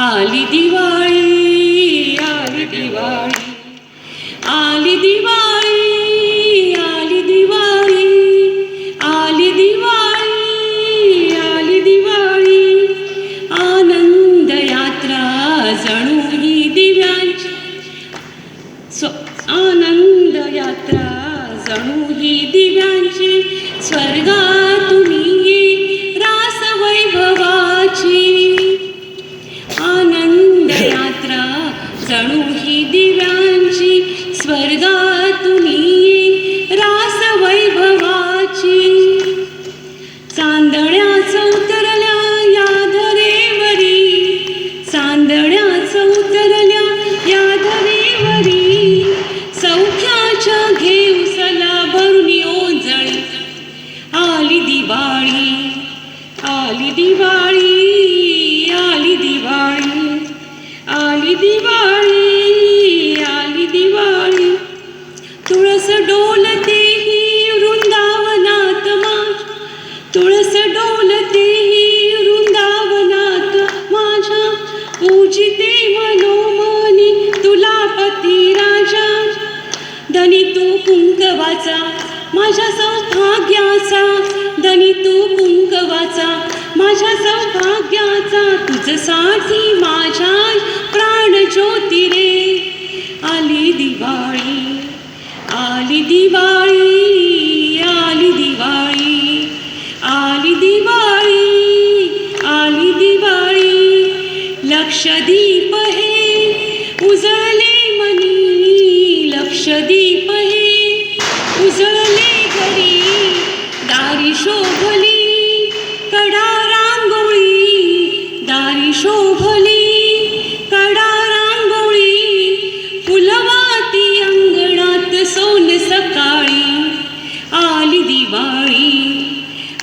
आली दिवाळी, आली दिवाळी, आली दिवाळी, आली दिवाळी, आली दिवाळी, आली दिवाळी. आनंद यात्रा जणू ही दिव्यांची, आनंद यात्रा जणू ही दिव्यांची, स्वर्गातून ये रास वैभवाची. आनंद यात्रा जणू ही दिव्यांची, स्वर्गातून ये रास वैभवाची. चांदण्याचं उतरल्या या धरेवरी, चांदण्याचं उतरल्या या धरेवरी, सौख्याच्या घेऊ सला भरून ओंजळी. आली दिवाळी, आली दिवाळी, आली दिवाळी, आली दिवाळी, आली दिवाळी. तुळस डोलते ही वृंदावनात माझ्या, तुळस डोलते ही वृंदावनात माझ्या, पूजिते मनोमनी तुला पती राजा. धनी तू कुंकवाचा माझ्या सौभाग्याचा, धनी तू कुंकवाचा माझ्या सौभाग्याचा, तुझसाठी माझ्या प्राण ज्योती रे. आली दिवाळी, आली दिवाळी, आली दिवाळी, आली दिवाळी, आली दिवाळी. लक्षदीप हे उजळले मनी, लक्षदीप हे उजळले घरी, दारी शोभली कडा रांगोळी, दारी शोभली कडा रांगोळी. फुलवाती अंगणात सोन सकाळी. आली दिवाळी,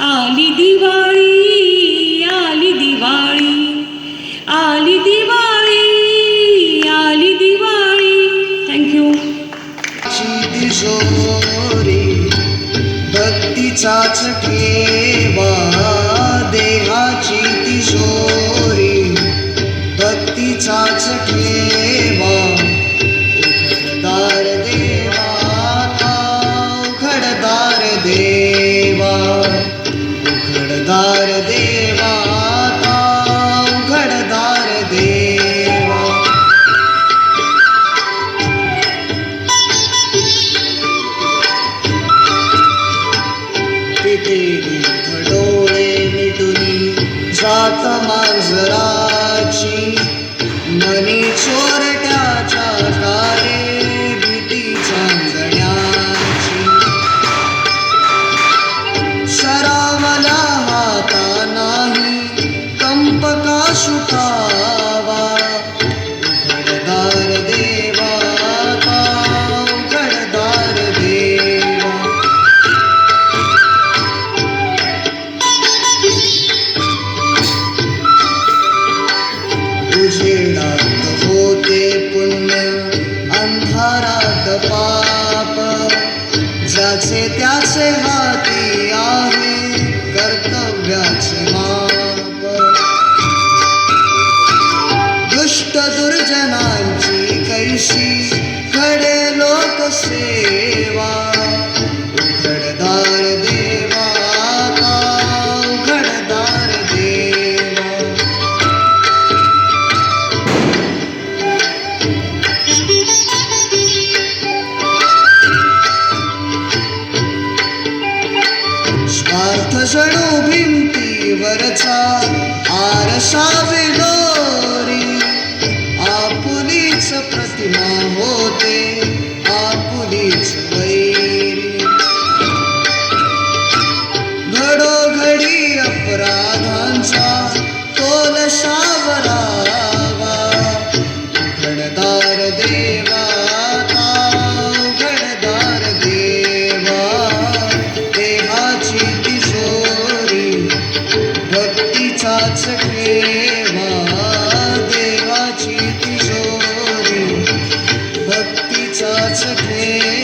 आली दिवाळी, आली दिवाळी, आली दिवाळी, आली दिवाळी. थँक्यू. भक्तीचाच ठेवा देहाची तिजोरी, भक्तीचाच ठेवा. उघडदार देवा, उघडदार देवा, उघडदार देवा, उघडदार देवा. डोळे मिटुनी जात मांजराची, मनी चोरट्याच्या कारे भीती चांदण्याची. सरावला हाता नाही कंप का सुटावा, उघडदार देवा, उघडदार देवा. उजेडात होते पुण्य, अंधारात पाप, ज्याचे त्याचे हाती आहे कर्तव्याचे माप. दुष्ट दुर्जनांची कैशी खडे लोकसेवा, उघडदार देवा, उघडदार देवा. स्वार्थ जणू भिंतीवरचा आरसा विलोरी, आपुलीच प्रतिमा होते आपुलीच वैरी. घडोघडी अपराधांचा तोल सावरावा, उघडदार देवा, उघडदार देवा. देहाची तिजोरी भक्तीचाच ठेवा, देवाची तिजोरी भक्तीचाच ठेवा.